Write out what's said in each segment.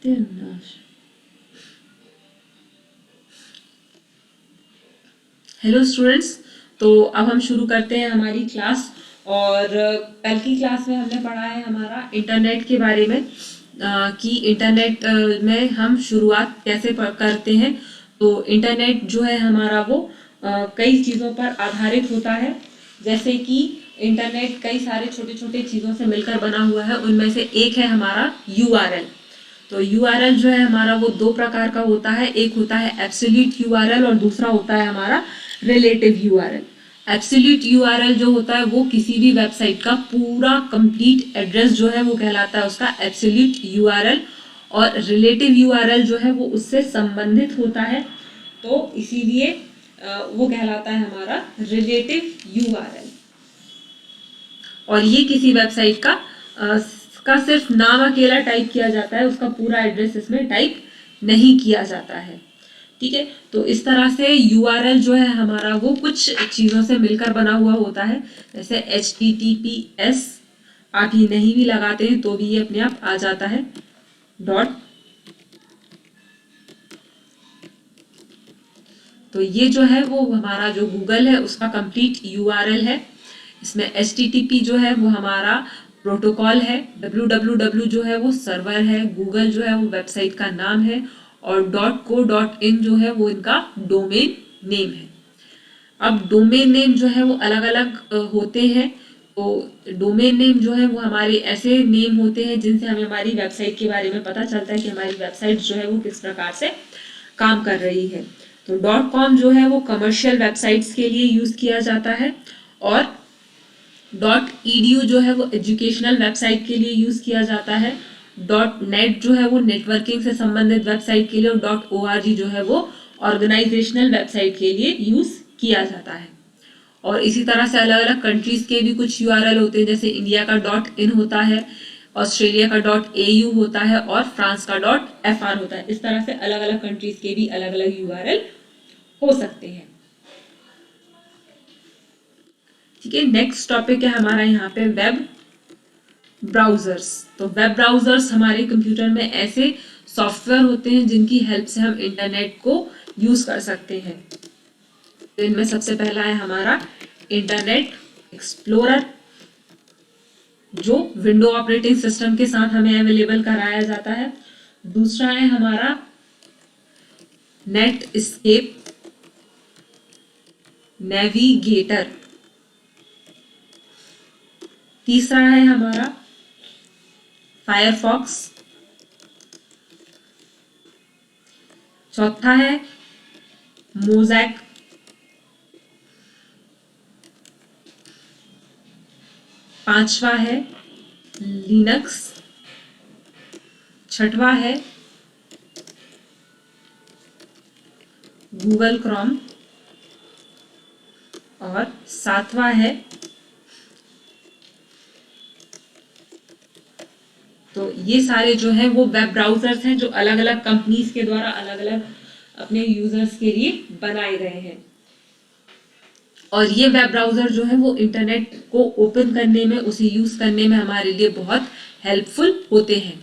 Hello students, तो अब हम शुरू करते हैं हमारी क्लास। और कल की क्लास में हमने पढ़ा है हमारा इंटरनेट के बारे में, कि इंटरनेट में हम शुरुआत कैसे करते हैं। तो इंटरनेट जो है हमारा वो कई चीज़ों पर आधारित होता है। जैसे कि इंटरनेट कई सारे छोटे छोटे चीज़ों से मिलकर बना हुआ है। उनमें से एक है हमारा URL। तो URL जो है हमारा वो दो प्रकार का होता है। एक होता है एब्सोल्यूट URL और दूसरा होता है हमारा रिलेटिव URL। एब्सोल्यूट URL जो होता है वो किसी भी वेबसाइट का पूरा कंप्लीट एड्रेस जो है वो कहलाता है उसका एब्सोल्यूट URL। और रिलेटिव URL जो है वो उससे संबंधित होता है, तो इसीलिए वो कहलाता है हमारा रिलेटिव URL। और ये किसी वेबसाइट का सिर्फ नाम अकेला टाइप किया जाता है, उसका पूरा एड्रेस इसमें टाइप नहीं किया जाता है। ठीक है, तो इस तरह से URL जो है हमारा वो कुछ चीज़ों से मिलकर बना हुआ होता है। जैसे HTTPS आप ये नहीं भी लगाते हैं तो भी ये अपने आप आ जाता है डॉट। तो ये जो है वो हमारा जो गूगल है उसका कंप्लीट URL है। इसमें HTTP जो है वो हमारा प्रोटोकॉल है, www जो है वो सर्वर है, गूगल जो है वो वेबसाइट का नाम है, और .co.in जो है वो इनका डोमेन नेम है। अब डोमेन नेम जो है वो अलग अलग होते हैं। तो डोमेन नेम जो है वो हमारे ऐसे नेम होते हैं जिनसे हमें हमारी वेबसाइट के बारे में पता चलता है कि हमारी वेबसाइट जो है वो किस प्रकार से काम कर रही है। तो .com जो है वो कमर्शियल वेबसाइट्स के लिए यूज़ किया जाता है, और .edu जो है वो एजुकेशनल वेबसाइट के लिए यूज़ किया जाता है। .net जो है वो नेटवर्किंग से संबंधित वेबसाइट के लिए, और .org जो है वो ऑर्गेनाइजेशनल वेबसाइट के लिए यूज़ किया जाता है। और इसी तरह से अलग अलग कंट्रीज़ के भी कुछ URL होते हैं। जैसे इंडिया का .in होता है, ऑस्ट्रेलिया का .au होता है, और फ्रांस का .fr होता है। इस तरह से अलग अलग कंट्रीज़ के भी अलग अलग URL हो सकते हैं। ठीक है, नेक्स्ट टॉपिक है हमारा यहाँ पे वेब ब्राउजर्स। तो वेब ब्राउजर्स हमारे कंप्यूटर में ऐसे सॉफ्टवेयर होते हैं जिनकी हेल्प से हम इंटरनेट को यूज कर सकते हैं। तो इनमें सबसे पहला है हमारा इंटरनेट एक्सप्लोरर, जो विंडो ऑपरेटिंग सिस्टम के साथ हमें अवेलेबल कराया जाता है। दूसरा है हमारा नेट एस्केप नेविगेटर। तीसरा है हमारा फायरफॉक्स। चौथा है मोज़ैक। पांचवा है लिनक्स। छठवा है गूगल क्रोम, और सातवां है, तो ये सारे जो हैं वो वेब ब्राउजर्स हैं जो अलग अलग कंपनीज के द्वारा अलग अलग अपने यूजर्स के लिए बनाए गए हैं। और ये वेब ब्राउजर जो है वो इंटरनेट को ओपन करने में, उसे यूज करने में हमारे लिए बहुत हेल्पफुल होते हैं।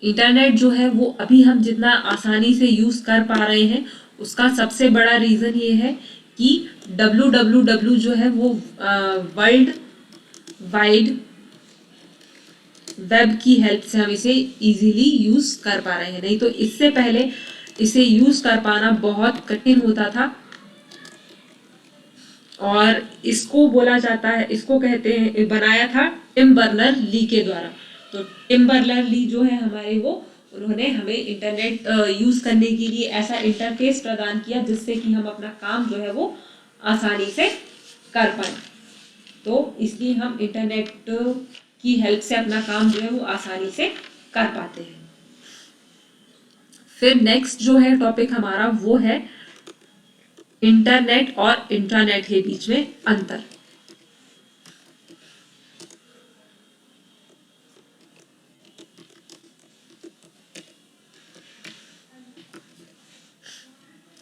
इंटरनेट जो है वो अभी हम जितना आसानी से यूज कर पा रहे हैं उसका सबसे बड़ा रीजन ये है कि www जो है वो वर्ल्ड वाइड वेब की हेल्प से हम इसे इजीली यूज कर पा रहे हैं। नहीं तो इससे पहले इसे यूज कर पाना बहुत कठिन होता था। और इसको बोला जाता है, इसको कहते हैं, बनाया था टिम बर्नर ली के द्वारा। तो टिम बर्नर ली जो है हमारे वो, उन्होंने हमें इंटरनेट यूज करने के लिए ऐसा इंटरफेस प्रदान किया जिससे कि हम अपना काम जो है वो आसानी से कर पाए। तो इसलिए हम इंटरनेट की हेल्प से अपना काम जो है वो आसानी से कर पाते हैं। फिर नेक्स्ट जो है टॉपिक हमारा वो है इंटरनेट और इंट्रानेट के बीच में अंतर।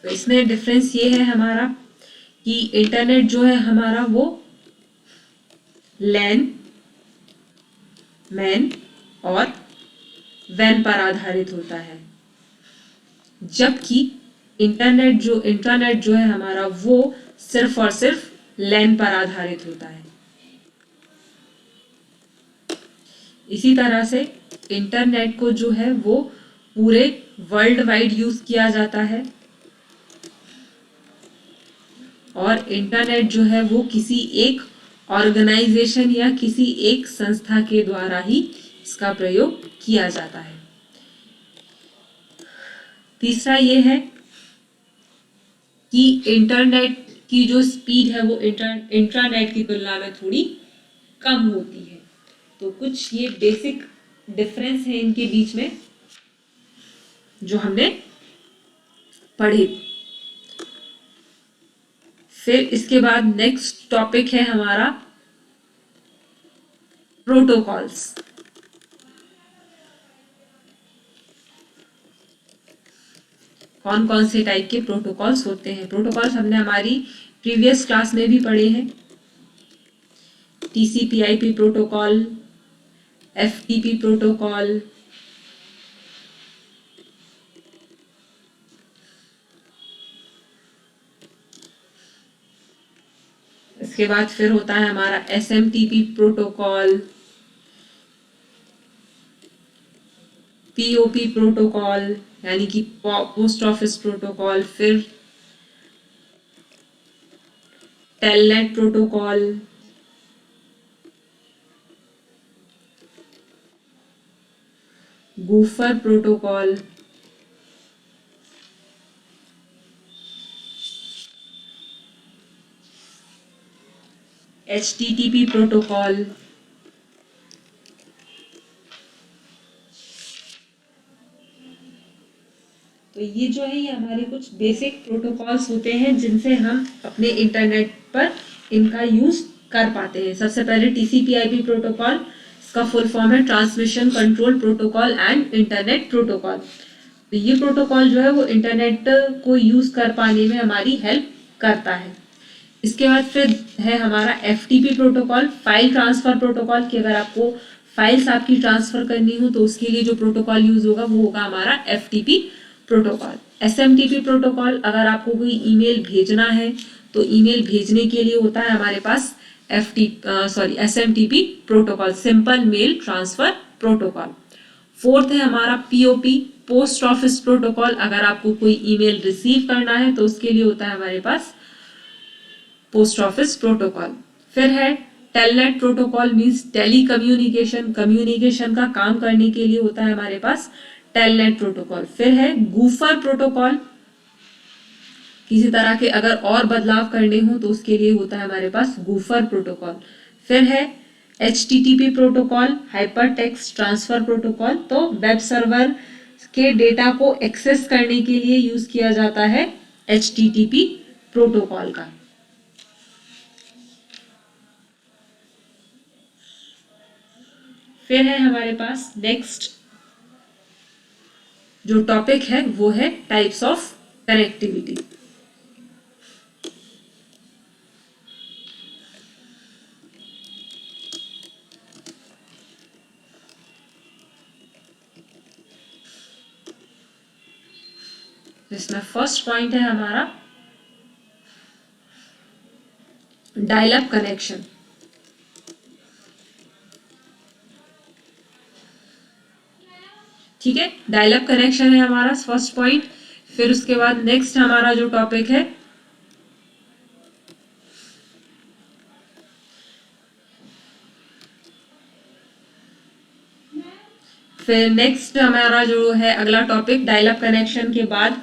तो इसमें डिफरेंस ये है हमारा कि इंटरनेट जो है हमारा वो लैन, मैन और वैन पर आधारित होता है, जबकि इंटरनेट जो है हमारा वो सिर्फ और सिर्फ लैन पर आधारित होता है। इसी तरह से इंटरनेट को जो है वो पूरे वर्ल्ड वाइड यूज किया जाता है, और इंटरनेट जो है वो किसी एक ऑर्गेनाइजेशन या किसी एक संस्था के द्वारा ही इसका प्रयोग किया जाता है। तीसरा ये है कि इंटरनेट की जो स्पीड है वो इंट्रानेट की तुलना में थोड़ी कम होती है। तो कुछ ये बेसिक डिफरेंस है इनके बीच में जो हमने पढ़े। फिर इसके बाद नेक्स्ट टॉपिक है हमारा प्रोटोकॉल्स। कौन कौन से टाइप के प्रोटोकॉल्स होते हैं? प्रोटोकॉल्स हमने हमारी प्रीवियस क्लास में भी पढ़े हैं। TCP/IP प्रोटोकॉल, FTP प्रोटोकॉल, इसके बाद फिर होता है हमारा SMTP प्रोटोकॉल, POP प्रोटोकॉल यानी कि पोस्ट ऑफिस प्रोटोकॉल, फिर Telnet protocol, gopher protocol, HTTP protocol, तो ये जो है ये हमारे कुछ बेसिक प्रोटोकॉल्स होते हैं जिनसे हम अपने इंटरनेट पर इनका यूज कर पाते हैं। सबसे पहले TCP/IP प्रोटोकॉल, इसका फुल फॉर्म है transmission control protocol and internet protocol. तो ये प्रोटोकॉल जो है वो इंटरनेट को यूज कर पाने में हमारी हेल्प करता है। इसके बाद फिर है हमारा FTP protocol, file transfer protocol, कि अगर आपको फाइल्स आपकी ट्रांसफर करनी हो तो उसके लिए जो प्रोटोकॉल यूज होगा वो होगा हमारा FTP प्रोटोकॉल। SMTP प्रोटोकॉल, अगर आपको कोई ईमेल भेजना है तो ईमेल भेजने के लिए होता है हमारे पास SMTP protocol, simple mail transfer protocol. Fourth है हमारा POP, पोस्ट ऑफिस प्रोटोकॉल, अगर आपको कोई ईमेल रिसीव करना है तो उसके लिए होता है हमारे पास पोस्ट ऑफिस प्रोटोकॉल। फिर है telnet protocol, means telecommunication का काम करने के लिए होता है हमारे पास टेलनेट प्रोटोकॉल। फिर है गूफर प्रोटोकॉल, किसी तरह के अगर और बदलाव करने हो तो उसके लिए होता है हमारे पास गूफर प्रोटोकॉल। फिर है HTTP protocol, hyper text transfer protocol, तो वेब सर्वर के डेटा को एक्सेस करने के लिए यूज किया जाता है HTTP प्रोटोकॉल का। फिर है हमारे पास नेक्स्ट जो टॉपिक है वो है टाइप्स ऑफ कनेक्टिविटी। इसमें फर्स्ट पॉइंट है हमारा डायल अप कनेक्शन। ठीक है, डायल अप कनेक्शन है हमारा फर्स्ट पॉइंट। फिर उसके बाद नेक्स्ट हमारा जो टॉपिक है फिर नेक्स्ट हमारा जो है अगला टॉपिक डायल अप कनेक्शन के बाद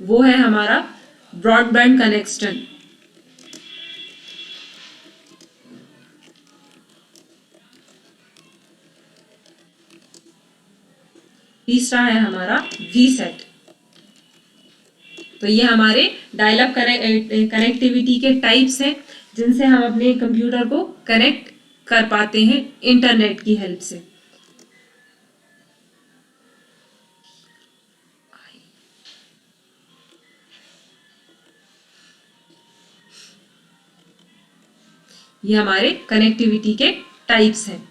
वो है हमारा ब्रॉडबैंड कनेक्शन। तीसरा है हमारा VSAT। तो ये हमारे डायल अप कनेक्टिविटी के टाइप्स हैं जिनसे हम अपने कंप्यूटर को कनेक्ट कर पाते हैं इंटरनेट की हेल्प से। ये हमारे कनेक्टिविटी के टाइप्स हैं।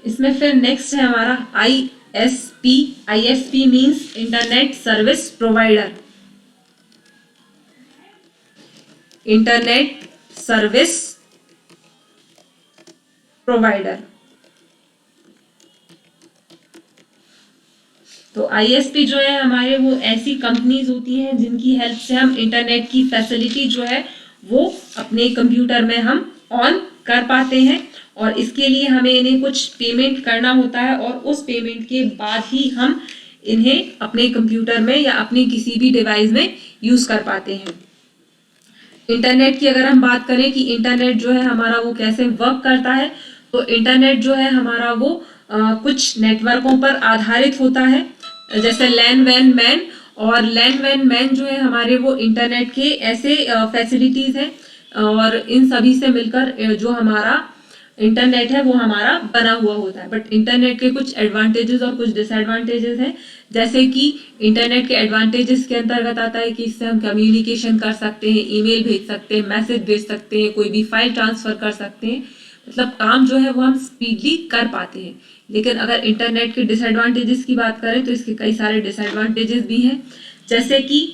इसमें फिर नेक्स्ट है हमारा ISP। ISP means internet service provider. Internet service provider. तो ISP जो है हमारे, वो ऐसी कंपनीज होती हैं जिनकी हेल्प से हम इंटरनेट की फैसिलिटी जो है वो अपने कंप्यूटर में हम ऑन कर पाते हैं, और इसके लिए हमें इन्हें कुछ पेमेंट करना होता है, और उस पेमेंट के बाद ही हम इन्हें अपने कंप्यूटर में या अपने किसी भी डिवाइस में यूज कर पाते हैं। इंटरनेट की अगर हम बात करें कि इंटरनेट जो है हमारा वो कैसे वर्क करता है, तो इंटरनेट जो है हमारा वो कुछ नेटवर्कों पर आधारित होता है, जैसे लैन वैन मैन। और लैन वैन मैन जो है हमारे वो इंटरनेट के ऐसे फैसिलिटीज हैं, और इन सभी से मिलकर जो हमारा इंटरनेट है वो हमारा बना हुआ होता है। बट इंटरनेट के कुछ एडवांटेजेस और कुछ डिसएडवांटेजेस हैं, जैसे कि इंटरनेट के एडवांटेजेस के अंतर्गत आता है कि इससे हम कम्युनिकेशन कर सकते हैं, ईमेल भेज सकते हैं, मैसेज भेज सकते हैं, कोई भी फाइल ट्रांसफर कर सकते हैं, मतलब काम जो है वो हम स्पीडली कर पाते हैं। लेकिन अगर इंटरनेट के डिसएडवांटेजेस की बात करें तो इसके कई सारे डिसएडवांटेजेस भी हैं, जैसे कि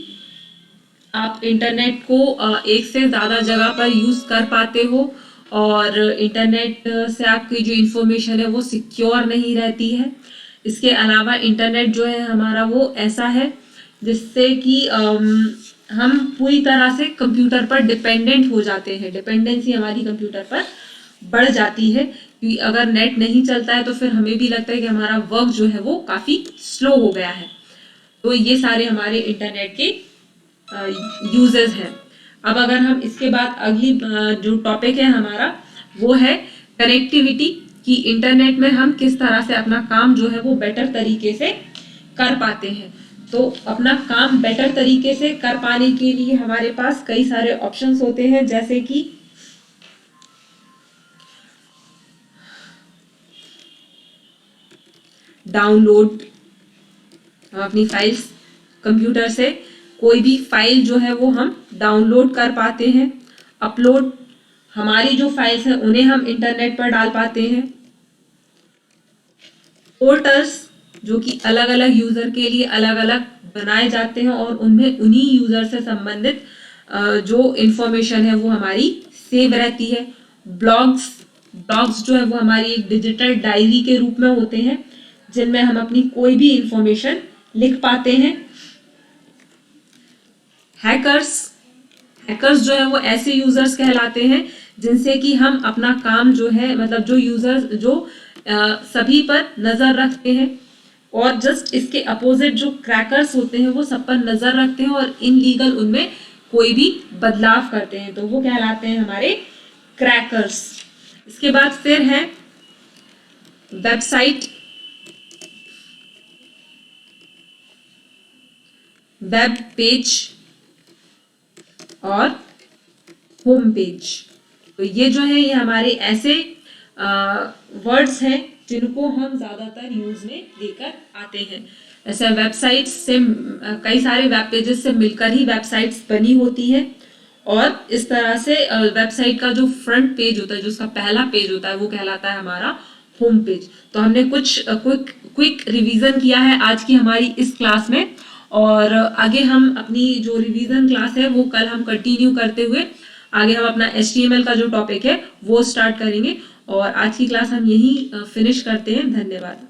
आप इंटरनेट को एक से ज़्यादा जगह पर यूज़ कर पाते हो, और इंटरनेट से आपकी जो इंफॉर्मेशन है वो सिक्योर नहीं रहती है। इसके अलावा इंटरनेट जो है हमारा वो ऐसा है जिससे कि हम पूरी तरह से कंप्यूटर पर डिपेंडेंट हो जाते हैं, डिपेंडेंसी हमारी कंप्यूटर पर बढ़ जाती है, कि अगर नेट नहीं चलता है तो फिर हमें भी लगता है कि हमारा वर्क जो है वो काफ़ी स्लो हो गया है। तो ये सारे हमारे इंटरनेट के यूजेस हैं। अब अगर हम इसके बाद अगली जो टॉपिक है हमारा वो है कनेक्टिविटी, कि इंटरनेट में हम किस तरह से अपना काम जो है वो बेटर तरीके से कर पाते हैं। तो अपना काम बेटर तरीके से कर पाने के लिए हमारे पास कई सारे ऑप्शंस होते हैं, जैसे कि डाउनलोड, हम अपनी फाइल्स कंप्यूटर से कोई भी फाइल जो है वो हम डाउनलोड कर पाते हैं। अपलोड, हमारी जो फाइल्स हैं उन्हें हम इंटरनेट पर डाल पाते हैं। पोर्टल्स, जो कि अलग अलग यूजर के लिए अलग अलग बनाए जाते हैं, और उनमें उन्हीं यूजर से संबंधित जो इंफॉर्मेशन है वो हमारी सेव रहती है। ब्लॉग्स, ब्लॉग्स जो है वो हमारी एक डिजिटल डायरी के रूप में होते हैं, जिनमें हम अपनी कोई भी इंफॉर्मेशन लिख पाते हैं। हैकर्स, हैकर्स जो है वो ऐसे यूजर्स कहलाते हैं जिनसे कि हम अपना काम जो है, मतलब जो यूजर्स जो सभी पर नजर रखते हैं, और जस्ट इसके अपोजिट जो क्रैकर्स होते हैं वो सब पर नजर रखते हैं और इनलीगल उनमें कोई भी बदलाव करते हैं, तो वो कहलाते हैं हमारे क्रैकर्स। इसके बाद फिर है वेबसाइट, वेब पेज और होम पेज। तो ये जो है ये हमारे ऐसे वर्ड्स हैं जिनको हम ज़्यादातर यूज में लेकर आते हैं। ऐसे वेबसाइट्स से कई सारे वेब पेजेस से मिलकर ही वेबसाइट्स बनी होती है, और इस तरह से वेबसाइट का जो फ्रंट पेज होता है, जो उसका पहला पेज होता है, वो कहलाता है हमारा होम पेज। तो हमने कुछ क्विक रिवीजन किया है आज की हमारी इस क्लास में, और आगे हम अपनी जो रिवीजन क्लास है वो कल हम कंटिन्यू करते हुए आगे हम अपना HTML का जो टॉपिक है वो स्टार्ट करेंगे। और आज की क्लास हम यहीं फिनिश करते हैं। धन्यवाद।